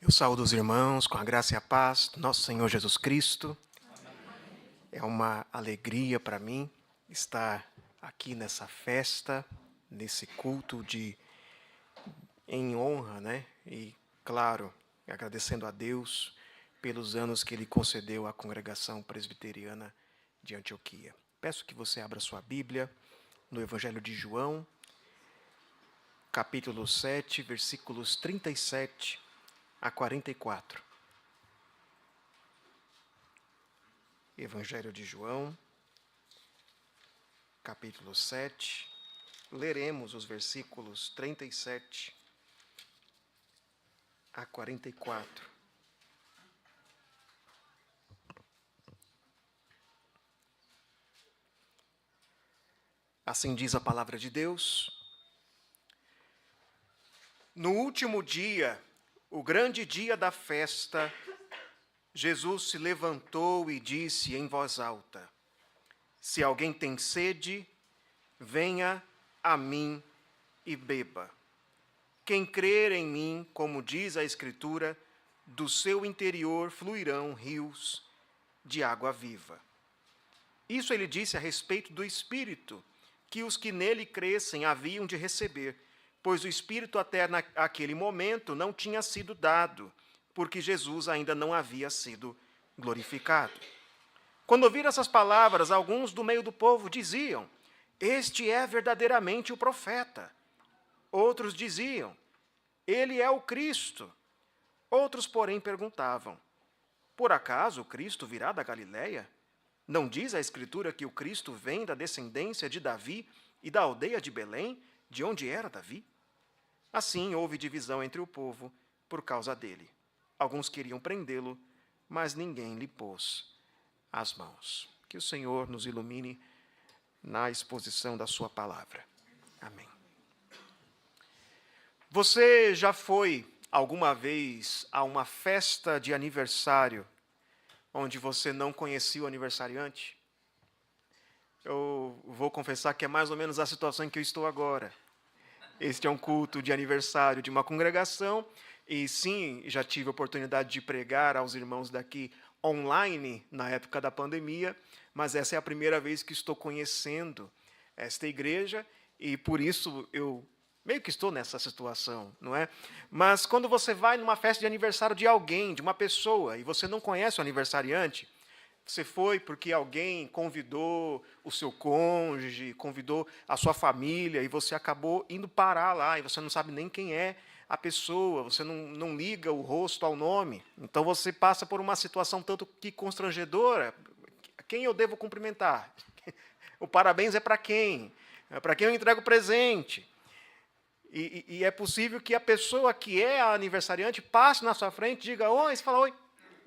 Eu saúdo os irmãos com a graça e a paz do nosso Senhor Jesus Cristo. É uma alegria para mim estar aqui nessa festa, nesse culto em honra, né? E, claro, agradecendo a Deus pelos anos que Ele concedeu à congregação presbiteriana de Antioquia. Peço que você abra sua Bíblia no Evangelho de João, capítulo 7, versículos 37 a 44. Evangelho de João, capítulo 7. Leremos os versículos 37 a 44. Assim diz a palavra de Deus. No último dia, o grande dia da festa, Jesus se levantou e disse em voz alta: Se alguém tem sede, venha a mim e beba. Quem crer em mim, como diz a Escritura, do seu interior fluirão rios de água viva. Isso ele disse a respeito do Espírito, que os que nele crescem haviam de receber, pois o Espírito até naquele momento não tinha sido dado, porque Jesus ainda não havia sido glorificado. Quando ouviram essas palavras, alguns do meio do povo diziam: Este é verdadeiramente o profeta. Outros diziam: Ele é o Cristo. Outros, porém, perguntavam: Por acaso o Cristo virá da Galiléia? Não diz a Escritura que o Cristo vem da descendência de Davi e da aldeia de Belém, de onde era Davi? Assim houve divisão entre o povo por causa dele. Alguns queriam prendê-lo, mas ninguém lhe pôs as mãos. Que o Senhor nos ilumine na exposição da sua palavra. Amém. Você já foi alguma vez a uma festa de aniversário onde você não conhecia o aniversariante? Eu vou confessar que é mais ou menos a situação em que eu estou agora. Este é um culto de aniversário de uma congregação e sim, já tive a oportunidade de pregar aos irmãos daqui online na época da pandemia, mas essa é a primeira vez que estou conhecendo esta igreja e por isso eu meio que estou nessa situação, não é? Mas quando você vai numa festa de aniversário de alguém, de uma pessoa, e você não conhece o aniversariante, você foi porque alguém convidou o seu cônjuge, convidou a sua família, e você acabou indo parar lá, e você não sabe nem quem é a pessoa, você não liga o rosto ao nome. Então você passa por uma situação tanto que constrangedora. Quem eu devo cumprimentar? O parabéns é para quem? É para quem eu entrego o presente? E é possível que a pessoa que é a aniversariante passe na sua frente, diga oi, você fala oi,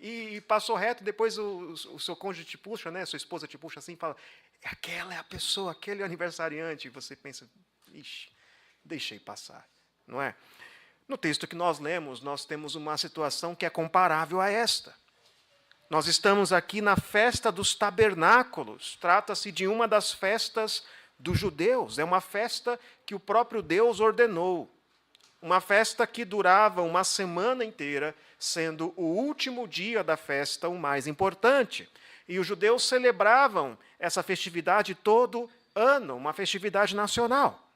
e passou reto, depois o seu cônjuge te puxa, né, sua esposa te puxa assim e fala, aquela é a pessoa, aquele é o aniversariante, e você pensa, ixi, deixei passar, não é? No texto que nós lemos, nós temos uma situação que é comparável a esta. Nós estamos aqui na festa dos tabernáculos, trata-se de uma das festas dos judeus, é uma festa que o próprio Deus ordenou. Uma festa que durava uma semana inteira, sendo o último dia da festa o mais importante. E os judeus celebravam essa festividade todo ano, uma festividade nacional.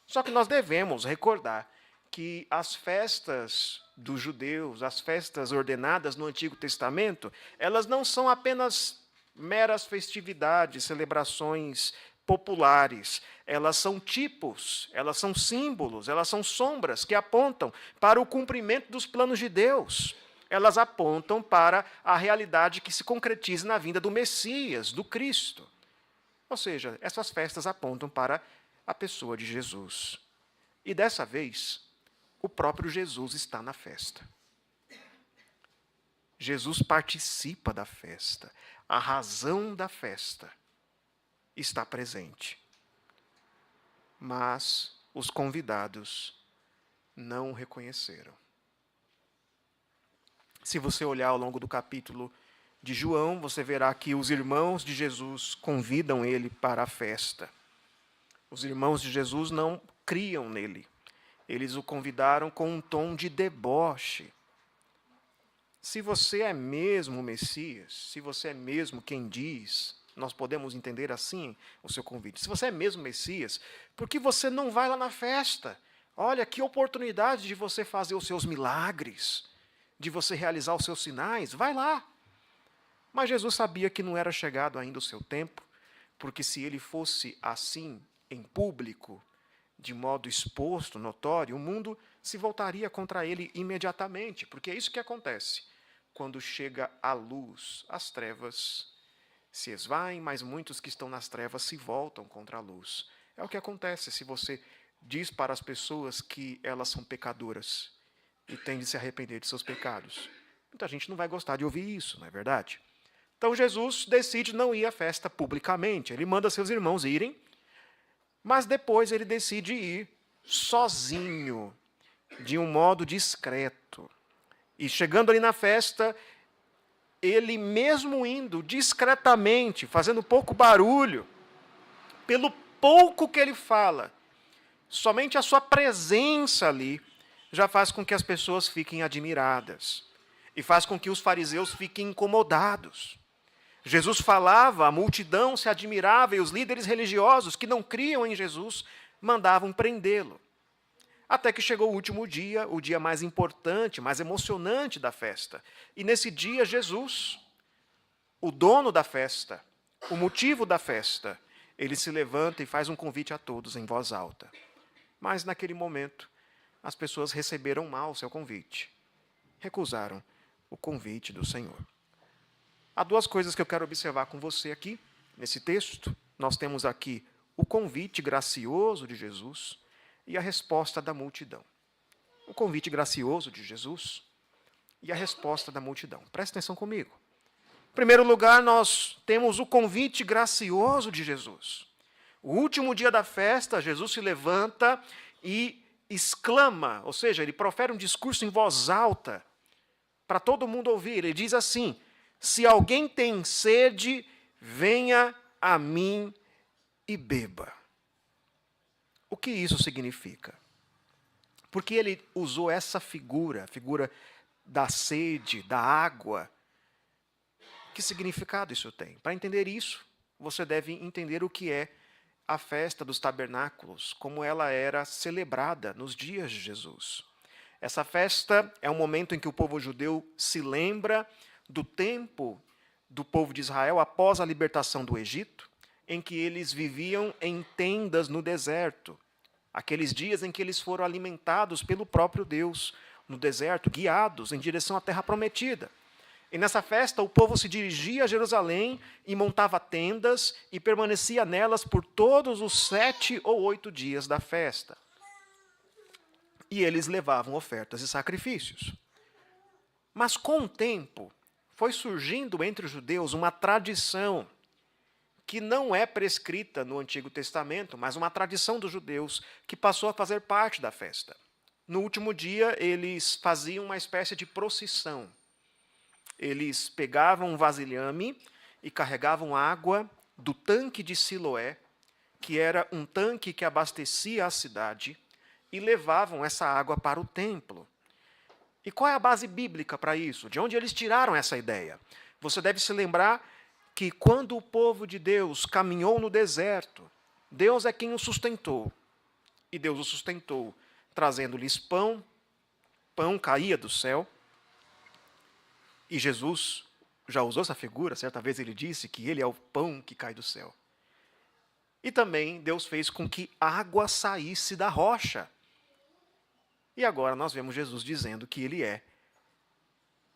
Só que nós devemos recordar que as festas dos judeus, as festas ordenadas no Antigo Testamento, elas não são apenas meras festividades, celebrações populares. Elas são tipos, elas são símbolos, elas são sombras que apontam para o cumprimento dos planos de Deus. Elas apontam para a realidade que se concretiza na vinda do Messias, do Cristo. Ou seja, essas festas apontam para a pessoa de Jesus. E dessa vez, o próprio Jesus está na festa. Jesus participa da festa. A razão da festa está presente. Mas os convidados não o reconheceram. Se você olhar ao longo do capítulo de João, você verá que os irmãos de Jesus convidam ele para a festa. Os irmãos de Jesus não criam nele. Eles o convidaram com um tom de deboche. Se você é mesmo o Messias, se você é mesmo quem diz, nós podemos entender assim o seu convite. Se você é mesmo Messias, por que você não vai lá na festa? Olha, que oportunidade de você fazer os seus milagres, de você realizar os seus sinais, vai lá. Mas Jesus sabia que não era chegado ainda o seu tempo, porque se ele fosse assim, em público, de modo exposto, notório, o mundo se voltaria contra ele imediatamente, porque é isso que acontece. Quando chega a luz, as trevas se esvaem, mas muitos que estão nas trevas se voltam contra a luz. É o que acontece se você diz para as pessoas que elas são pecadoras e têm de se arrepender de seus pecados. Muita gente não vai gostar de ouvir isso, não é verdade? Então Jesus decide não ir à festa publicamente. Ele manda seus irmãos irem, mas depois ele decide ir sozinho, de um modo discreto. E chegando ali na festa, ele mesmo indo discretamente, fazendo pouco barulho, pelo pouco que ele fala, somente a sua presença ali já faz com que as pessoas fiquem admiradas e faz com que os fariseus fiquem incomodados. Jesus falava, a multidão se admirava e os líderes religiosos que não criam em Jesus mandavam prendê-lo. Até que chegou o último dia, o dia mais importante, mais emocionante da festa. E nesse dia, Jesus, o dono da festa, o motivo da festa, ele se levanta e faz um convite a todos em voz alta. Mas naquele momento, as pessoas receberam mal o seu convite. Recusaram o convite do Senhor. Há duas coisas que eu quero observar com você aqui, nesse texto. Nós temos aqui o convite gracioso de Jesus e a resposta da multidão. O convite gracioso de Jesus e a resposta da multidão. Presta atenção comigo. Em primeiro lugar, nós temos o convite gracioso de Jesus. O último dia da festa, Jesus se levanta e exclama, ou seja, ele profere um discurso em voz alta para todo mundo ouvir. Ele diz assim: se alguém tem sede, venha a mim e beba. O que isso significa? Porque ele usou essa figura, a figura da sede, da água. Que significado isso tem? Para entender isso, você deve entender o que é a festa dos tabernáculos, como ela era celebrada nos dias de Jesus. Essa festa é um momento em que o povo judeu se lembra do tempo do povo de Israel após a libertação do Egito, em que eles viviam em tendas no deserto. Aqueles dias em que eles foram alimentados pelo próprio Deus no deserto, guiados em direção à terra prometida. E nessa festa o povo se dirigia a Jerusalém e montava tendas e permanecia nelas por todos os 7 ou 8 dias da festa. E eles levavam ofertas e sacrifícios. Mas com o tempo, foi surgindo entre os judeus uma tradição que não é prescrita no Antigo Testamento, mas uma tradição dos judeus que passou a fazer parte da festa. No último dia, eles faziam uma espécie de procissão. Eles pegavam um vasilhame e carregavam água do tanque de Siloé, que era um tanque que abastecia a cidade, e levavam essa água para o templo. E qual é a base bíblica para isso? De onde eles tiraram essa ideia? Você deve se lembrar que quando o povo de Deus caminhou no deserto, Deus é quem o sustentou. E Deus o sustentou trazendo-lhes pão, pão caía do céu. E Jesus já usou essa figura, certa vez ele disse que ele é o pão que cai do céu. E também Deus fez com que água saísse da rocha. E agora nós vemos Jesus dizendo que ele é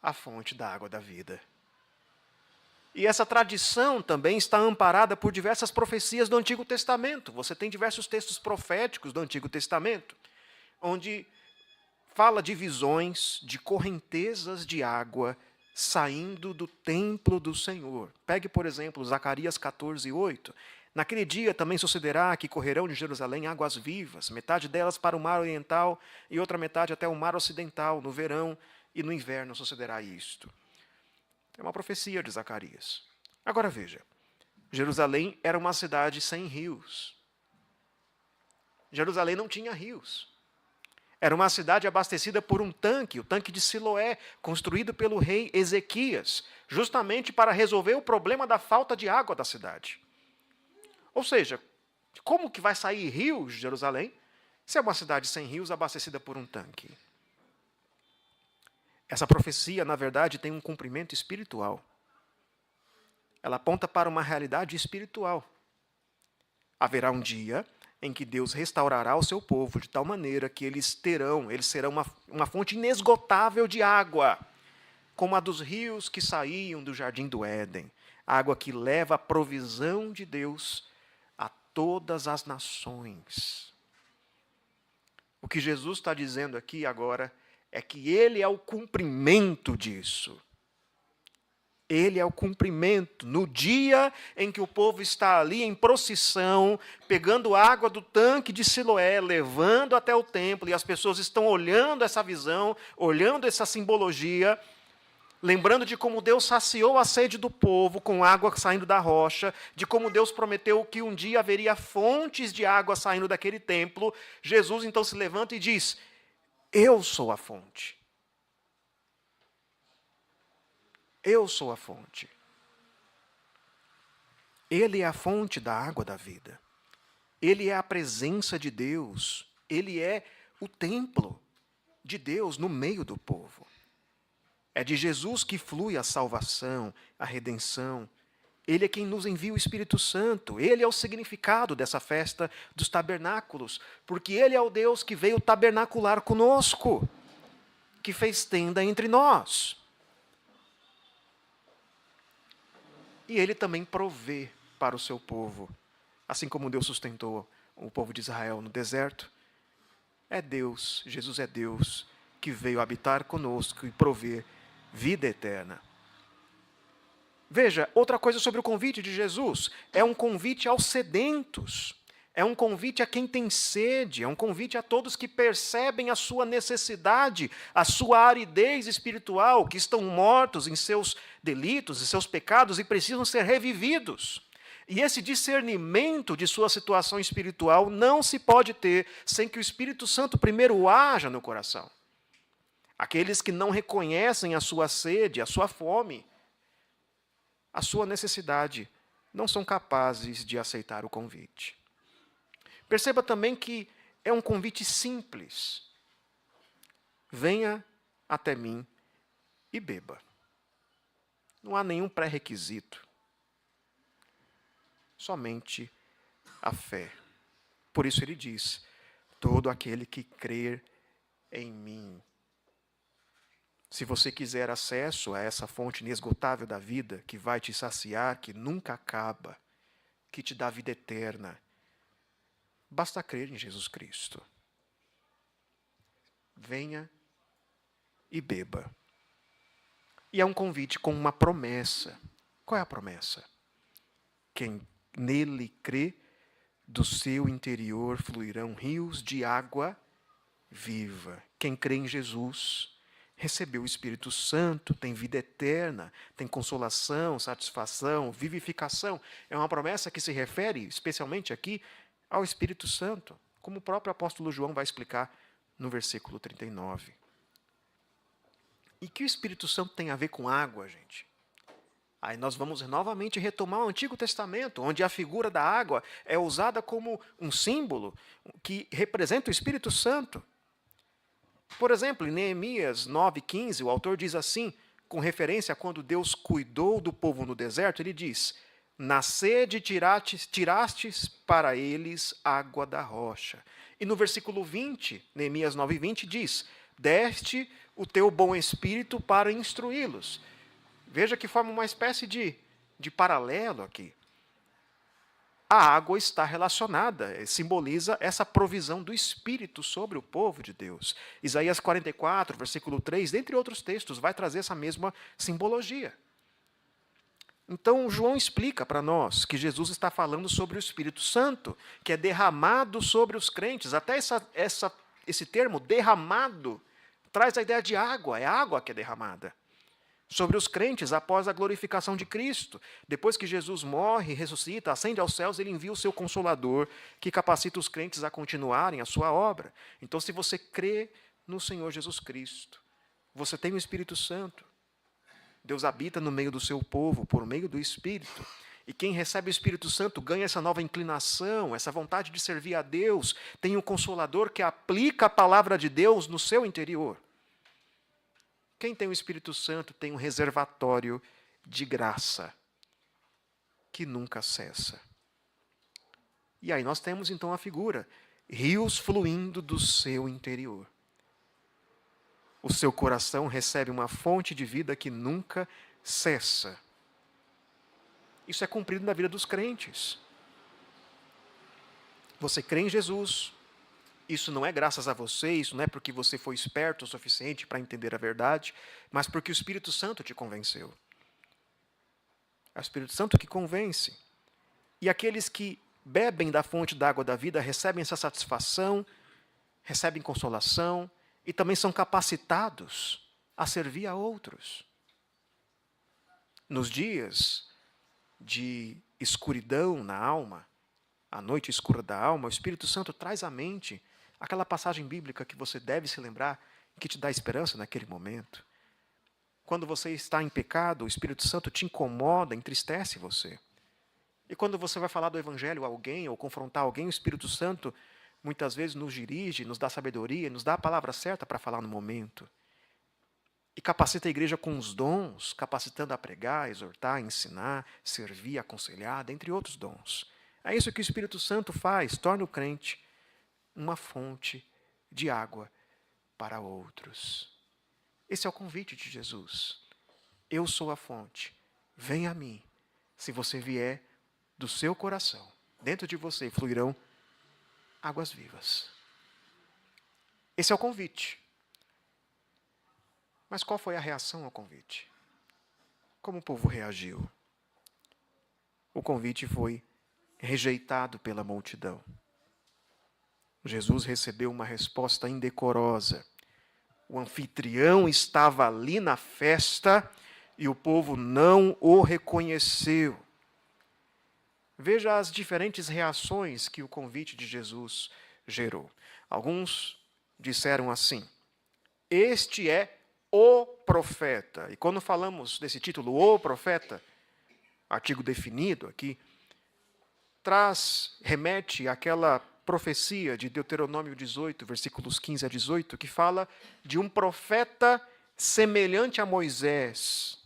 a fonte da água da vida. E essa tradição também está amparada por diversas profecias do Antigo Testamento. Você tem diversos textos proféticos do Antigo Testamento, onde fala de visões, de correntezas de água saindo do templo do Senhor. Pegue, por exemplo, Zacarias 14:8. Naquele dia também sucederá que correrão de Jerusalém águas vivas, metade delas para o mar oriental e outra metade até o mar ocidental. No verão e no inverno sucederá isto. É uma profecia de Zacarias. Agora veja, Jerusalém era uma cidade sem rios. Jerusalém não tinha rios. Era uma cidade abastecida por um tanque, o tanque de Siloé, construído pelo rei Ezequias, justamente para resolver o problema da falta de água da cidade. Ou seja, como que vai sair rios de Jerusalém se é uma cidade sem rios abastecida por um tanque? Essa profecia, na verdade, tem um cumprimento espiritual. Ela aponta para uma realidade espiritual. Haverá um dia em que Deus restaurará o seu povo de tal maneira que eles serão uma fonte inesgotável de água, como a dos rios que saíam do jardim do Éden, água que leva a provisão de Deus a todas as nações. O que Jesus está dizendo aqui agora é que Ele é o cumprimento disso. Ele é o cumprimento. No dia em que o povo está ali em procissão, pegando água do tanque de Siloé, levando até o templo, e as pessoas estão olhando essa visão, olhando essa simbologia, lembrando de como Deus saciou a sede do povo com água saindo da rocha, de como Deus prometeu que um dia haveria fontes de água saindo daquele templo. Jesus então se levanta e diz: eu sou a fonte. Eu sou a fonte. Ele é a fonte da água da vida. Ele é a presença de Deus. Ele é o templo de Deus no meio do povo. É de Jesus que flui a salvação, a redenção. Ele é quem nos envia o Espírito Santo. Ele é o significado dessa festa dos tabernáculos, porque Ele é o Deus que veio tabernacular conosco, que fez tenda entre nós. E Ele também provê para o seu povo, assim como Deus sustentou o povo de Israel no deserto. É Deus, Jesus é Deus, que veio habitar conosco e prover vida eterna. Veja, outra coisa sobre o convite de Jesus, é um convite aos sedentos, é um convite a quem tem sede, é um convite a todos que percebem a sua necessidade, a sua aridez espiritual, que estão mortos em seus delitos e seus pecados e precisam ser revividos. E esse discernimento de sua situação espiritual não se pode ter sem que o Espírito Santo primeiro haja no coração. Aqueles que não reconhecem a sua sede, a sua fome, a sua necessidade, não são capazes de aceitar o convite. Perceba também que é um convite simples. Venha até mim e beba. Não há nenhum pré-requisito. Somente a fé. Por isso ele diz: todo aquele que crer em mim. Se você quiser acesso a essa fonte inesgotável da vida, que vai te saciar, que nunca acaba, que te dá vida eterna, basta crer em Jesus Cristo. Venha e beba. E é um convite com uma promessa. Qual é a promessa? Quem nele crê, do seu interior fluirão rios de água viva. Quem crê em Jesus recebeu o Espírito Santo, tem vida eterna, tem consolação, satisfação, vivificação. É uma promessa que se refere, especialmente aqui, ao Espírito Santo, como o próprio apóstolo João vai explicar no versículo 39. E que o Espírito Santo tem a ver com água, gente? Aí nós vamos novamente retomar o Antigo Testamento, onde a figura da água é usada como um símbolo que representa o Espírito Santo. Por exemplo, em Neemias 9,15, o autor diz assim, com referência a quando Deus cuidou do povo no deserto, ele diz: na sede tirastes para eles água da rocha. E no versículo 20, Neemias 9,20 diz: deste o teu bom espírito para instruí-los. Veja que forma uma espécie de paralelo aqui. A água está relacionada, simboliza essa provisão do Espírito sobre o povo de Deus. Isaías 44, versículo 3, dentre outros textos, vai trazer essa mesma simbologia. Então, João explica para nós que Jesus está falando sobre o Espírito Santo, que é derramado sobre os crentes. Até esse termo, derramado, traz a ideia de água, é água que é derramada. sobre os crentes após a glorificação de Cristo. Depois que Jesus morre, ressuscita, ascende aos céus, ele envia o seu Consolador, que capacita os crentes a continuarem a sua obra. Então, se você crê no Senhor Jesus Cristo, você tem o Espírito Santo. Deus habita no meio do seu povo, por meio do Espírito. E quem recebe o Espírito Santo ganha essa nova inclinação, essa vontade de servir a Deus, tem um Consolador que aplica a palavra de Deus no seu interior. Quem tem o Espírito Santo tem um reservatório de graça que nunca cessa. E aí nós temos então a figura, rios fluindo do seu interior. O seu coração recebe uma fonte de vida que nunca cessa. Isso é cumprido na vida dos crentes. Você crê em Jesus. Isso não é graças a você, isso não é porque você foi esperto o suficiente para entender a verdade, mas porque o Espírito Santo te convenceu. É o Espírito Santo que convence. E aqueles que bebem da fonte da água da vida recebem essa satisfação, recebem consolação e também são capacitados a servir a outros. Nos dias de escuridão na alma, a noite escura da alma, o Espírito Santo traz à mente aquela passagem bíblica que você deve se lembrar, que te dá esperança naquele momento. Quando você está em pecado, o Espírito Santo te incomoda, entristece você. E quando você vai falar do Evangelho a alguém, ou confrontar alguém, o Espírito Santo muitas vezes nos dirige, nos dá sabedoria, nos dá a palavra certa para falar no momento. E capacita a igreja com os dons, capacitando a pregar, exortar, ensinar, servir, aconselhar, dentre outros dons. É isso que o Espírito Santo faz, torna o crente uma fonte de água para outros. Esse é o convite de Jesus. Eu sou a fonte. Venha a mim. Se você vier do seu coração, dentro de você fluirão águas vivas. Esse é o convite. Mas qual foi a reação ao convite? Como o povo reagiu? O convite foi rejeitado pela multidão. Jesus recebeu uma resposta indecorosa. O anfitrião estava ali na festa e o povo não o reconheceu. Veja as diferentes reações que o convite de Jesus gerou. Alguns disseram assim: este é o profeta. E quando falamos desse título, o profeta, artigo definido aqui, remete àquela profecia de Deuteronômio 18, versículos 15 a 18, que fala de um profeta semelhante a Moisés,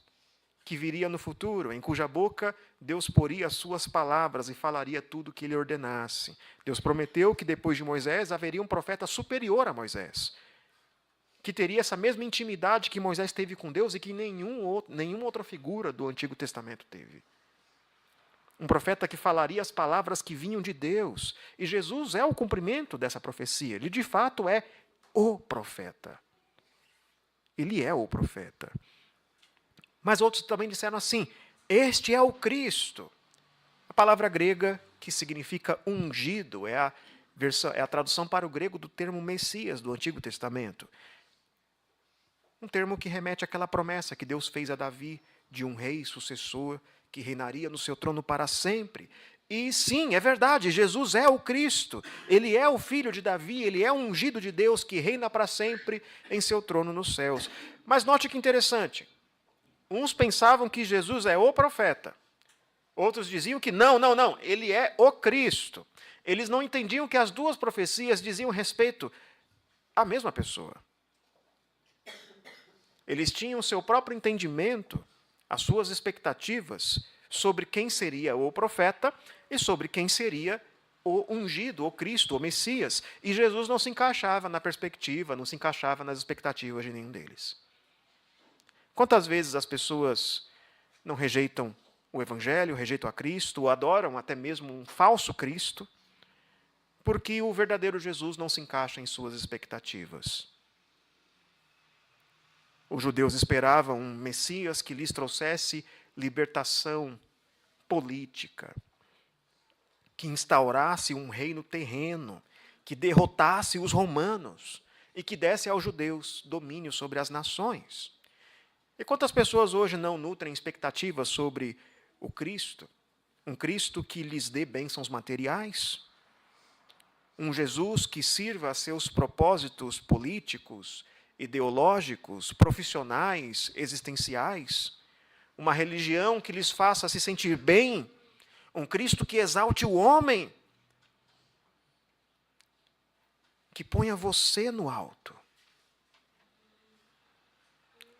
que viria no futuro, em cuja boca Deus poria as suas palavras e falaria tudo o que ele ordenasse. Deus prometeu que depois de Moisés haveria um profeta superior a Moisés, que teria essa mesma intimidade que Moisés teve com Deus e que nenhuma outra figura do Antigo Testamento teve. Um profeta que falaria as palavras que vinham de Deus. E Jesus é o cumprimento dessa profecia. Ele, de fato, é o profeta. Ele é o profeta. Mas outros também disseram assim: este é o Cristo. A palavra grega que significa ungido é a tradução para o grego do termo Messias do Antigo Testamento. Um termo que remete àquela promessa que Deus fez a Davi de um rei sucessor que reinaria no seu trono para sempre. E sim, é verdade, Jesus é o Cristo. Ele é o filho de Davi, ele é o ungido de Deus que reina para sempre em seu trono nos céus. Mas note que interessante. Uns pensavam que Jesus é o profeta. Outros diziam que não, ele é o Cristo. Eles não entendiam que as duas profecias diziam respeito à mesma pessoa. Eles tinham seu próprio entendimento, as suas expectativas sobre quem seria o profeta e sobre quem seria o ungido, o Cristo, o Messias. E Jesus não se encaixava na perspectiva, não se encaixava nas expectativas de nenhum deles. Quantas vezes as pessoas não rejeitam o Evangelho, rejeitam a Cristo, ou adoram até mesmo um falso Cristo, porque o verdadeiro Jesus não se encaixa em suas expectativas. Os judeus esperavam um Messias que lhes trouxesse libertação política, que instaurasse um reino terreno, que derrotasse os romanos e que desse aos judeus domínio sobre as nações. E quantas pessoas hoje não nutrem expectativas sobre o Cristo? Um Cristo que lhes dê bênçãos materiais? Um Jesus que sirva a seus propósitos políticos, ideológicos, profissionais, existenciais? Uma religião que lhes faça se sentir bem? Um Cristo que exalte o homem? Que ponha você no alto?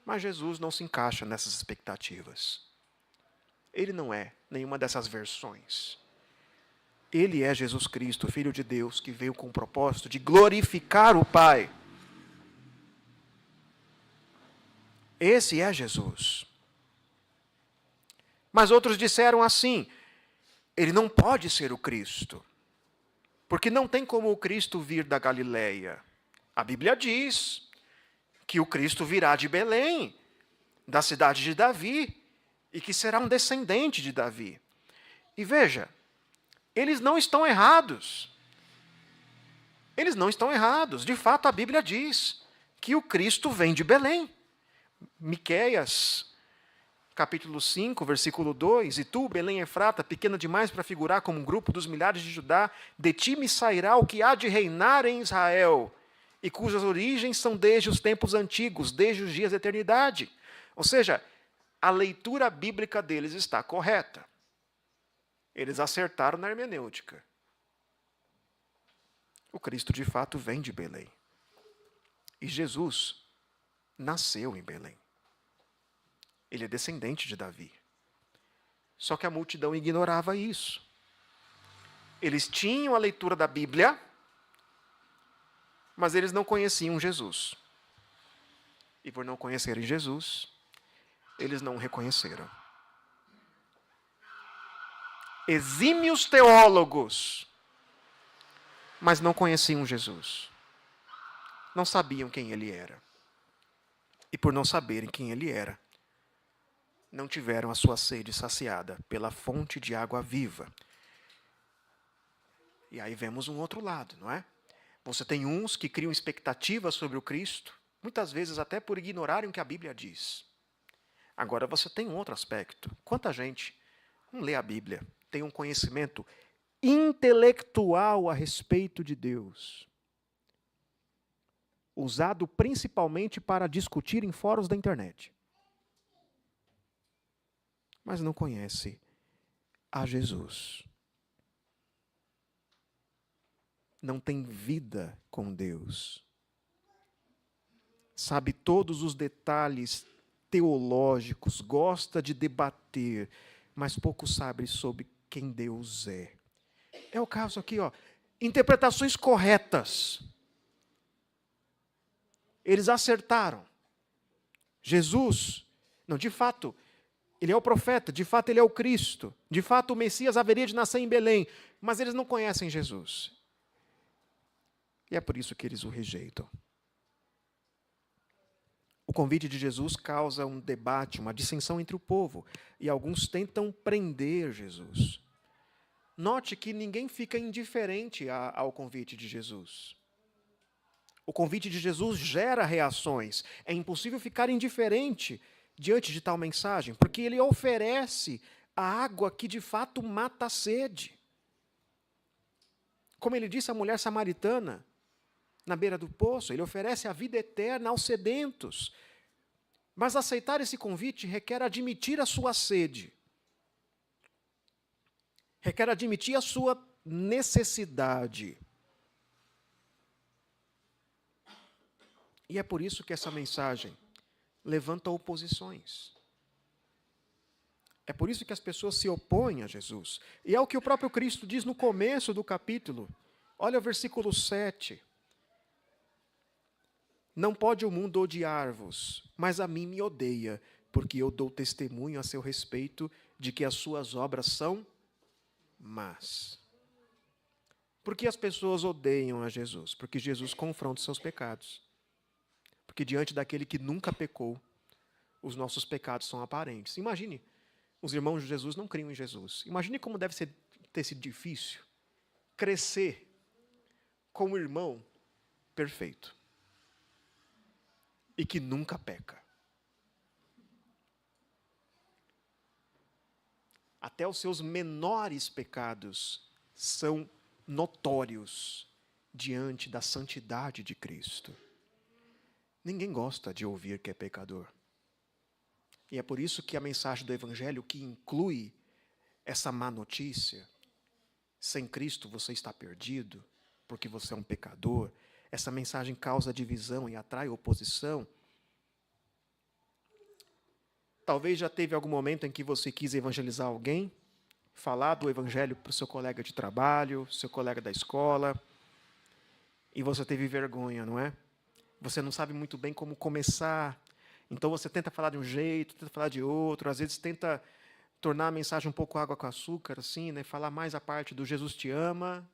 Mas Jesus não se encaixa nessas expectativas. Ele não é nenhuma dessas versões. Ele é Jesus Cristo, Filho de Deus, que veio com o propósito de glorificar o Pai. Esse é Jesus. Mas outros disseram assim: ele não pode ser o Cristo, porque não tem como o Cristo vir da Galileia. A Bíblia diz que o Cristo virá de Belém, da cidade de Davi, e que será um descendente de Davi. E veja, eles não estão errados. Eles não estão errados. De fato, a Bíblia diz que o Cristo vem de Belém. Miqueias, capítulo 5, versículo 2, e tu, Belém Efrata, pequena demais para figurar como um grupo dos milhares de Judá, de ti me sairá o que há de reinar em Israel, e cujas origens são desde os tempos antigos, desde os dias da eternidade. Ou seja, a leitura bíblica deles está correta. Eles acertaram na hermenêutica. O Cristo, de fato, vem de Belém. E Jesus nasceu em Belém. Ele é descendente de Davi. Só que a multidão ignorava isso. Eles tinham a leitura da Bíblia, mas eles não conheciam Jesus. E por não conhecerem Jesus, eles não o reconheceram. Exímios teólogos, mas não conheciam Jesus. Não sabiam quem ele era. E por não saberem quem ele era, não tiveram a sua sede saciada pela fonte de água viva. E aí vemos um outro lado, não é? Você tem uns que criam expectativas sobre o Cristo, muitas vezes até por ignorarem o que a Bíblia diz. Agora você tem um outro aspecto. Quanta gente não lê a Bíblia, tem um conhecimento intelectual a respeito de Deus, usado principalmente para discutir em fóruns da internet, mas não conhece a Jesus. Não tem vida com Deus. Sabe todos os detalhes teológicos, gosta de debater, mas pouco sabe sobre quem Deus é. É o caso aqui, ó. Interpretações corretas. Eles acertaram. Jesus, não, de fato, ele é o profeta, de fato ele é o Cristo, de fato o Messias haveria de nascer em Belém, mas eles não conhecem Jesus. E é por isso que eles o rejeitam. O convite de Jesus causa um debate, uma dissensão entre o povo, e alguns tentam prender Jesus. Note que ninguém fica indiferente ao convite de Jesus. O convite de Jesus gera reações. É impossível ficar indiferente diante de tal mensagem, porque ele oferece a água que de fato mata a sede. Como ele disse à mulher samaritana, na beira do poço, ele oferece a vida eterna aos sedentos. Mas aceitar esse convite requer admitir a sua sede. Requer admitir a sua necessidade. E é por isso que essa mensagem levanta oposições. É por isso que as pessoas se opõem a Jesus. E é o que o próprio Cristo diz no começo do capítulo. Olha o versículo 7. Não pode o mundo odiar-vos, mas a mim me odeia, porque eu dou testemunho a seu respeito de que as suas obras são más. Por que as pessoas odeiam a Jesus? Porque Jesus confronta os seus pecados. Porque diante daquele que nunca pecou, os nossos pecados são aparentes. Imagine, os irmãos de Jesus não criam em Jesus. Imagine como deve ter sido difícil crescer como irmão perfeito. E que nunca peca. até os seus menores pecados são notórios diante da santidade de Cristo. Ninguém gosta de ouvir que é pecador. E é por isso que a mensagem do Evangelho, que inclui essa má notícia, sem Cristo você está perdido, porque você é um pecador, essa mensagem causa divisão e atrai oposição. Talvez já teve algum momento em que você quis evangelizar alguém, falar do Evangelho para o seu colega de trabalho, seu colega da escola, e você teve vergonha, não é? Você não sabe muito bem como começar, então você tenta falar de um jeito, tenta falar de outro, às vezes tenta tornar a mensagem um pouco água com açúcar, assim, né? Falar mais a parte do Jesus te ama,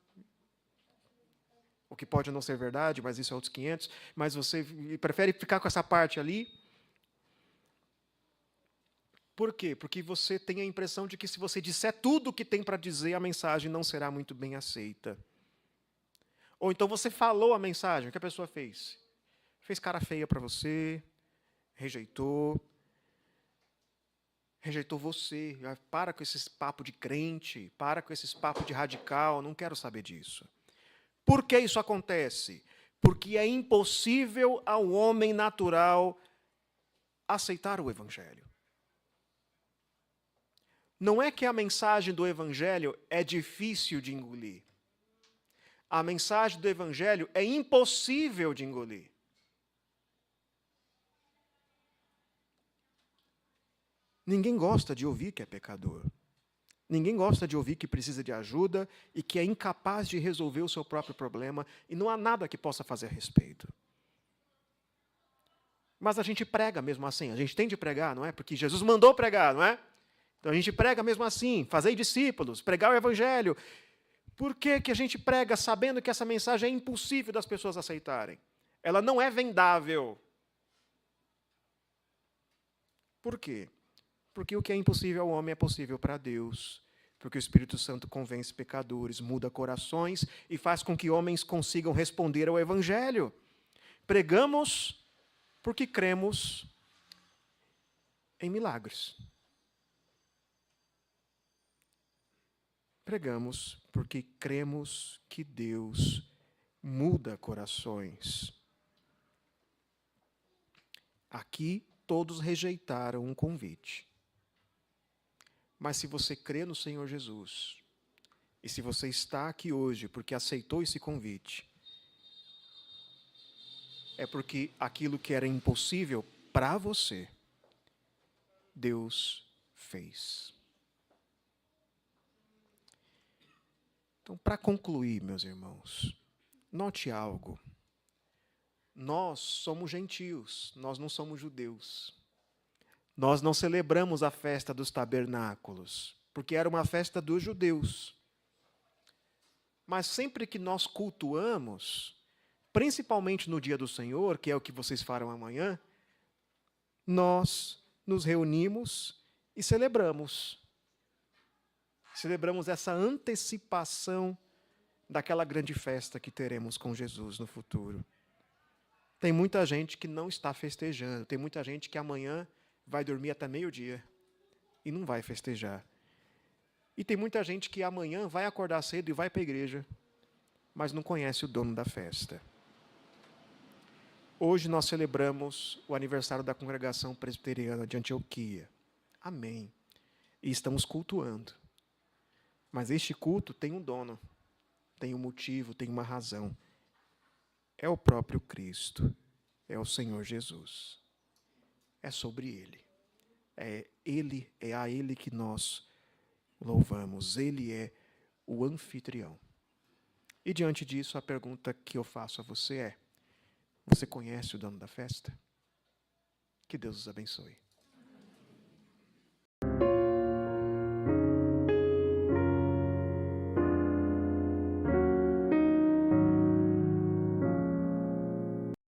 o que pode não ser verdade, mas isso é outros 500, mas você prefere ficar com essa parte ali. Por quê? Porque você tem a impressão de que se você disser tudo o que tem para dizer, a mensagem não será muito bem aceita. Ou então você falou a mensagem, o que a pessoa fez? Fez cara feia para você, rejeitou você. Para com esse papo de crente, para com esse papo de radical, não quero saber disso. Por que isso acontece? Porque é impossível ao homem natural aceitar o Evangelho. Não é que a mensagem do Evangelho é difícil de engolir. A mensagem do Evangelho é impossível de engolir. Ninguém gosta de ouvir que é pecador. Ninguém gosta de ouvir que precisa de ajuda e que é incapaz de resolver o seu próprio problema e não há nada que possa fazer a respeito. Mas a gente prega mesmo assim, a gente tem de pregar, não é? Porque Jesus mandou pregar, não é? Então a gente prega mesmo assim, fazei discípulos, pregar o Evangelho. Por que que a gente prega sabendo que essa mensagem é impossível das pessoas aceitarem? Ela não é vendável. Por quê? Porque o que é impossível ao homem é possível para Deus. Porque o Espírito Santo convence pecadores, muda corações e faz com que homens consigam responder ao Evangelho. Pregamos porque cremos em milagres. Pregamos porque cremos que Deus muda corações. Aqui todos rejeitaram um convite. Mas se você crê no Senhor Jesus, e se você está aqui hoje porque aceitou esse convite, é porque aquilo que era impossível para você, Deus fez. Então, para concluir, meus irmãos, note algo. Nós somos gentios, nós não somos judeus. Nós não celebramos a festa dos tabernáculos, porque era uma festa dos judeus. Mas sempre que nós cultuamos, principalmente no dia do Senhor, que é o que vocês farão amanhã, nós nos reunimos e celebramos. Celebramos essa antecipação daquela grande festa que teremos com Jesus no futuro. Tem muita gente que não está festejando, tem muita gente que amanhã vai dormir até meio-dia e não vai festejar. E tem muita gente que amanhã vai acordar cedo e vai para a igreja, mas não conhece o dono da festa. Hoje nós celebramos o aniversário da Congregação Presbiteriana de Antioquia. Amém. E estamos cultuando. Mas este culto tem um dono, tem um motivo, tem uma razão. É o próprio Cristo, é o Senhor Jesus. É sobre Ele. É a Ele que nós louvamos. Ele é o anfitrião. E diante disso, a pergunta que eu faço a você é: você conhece o dono da festa? Que Deus os abençoe.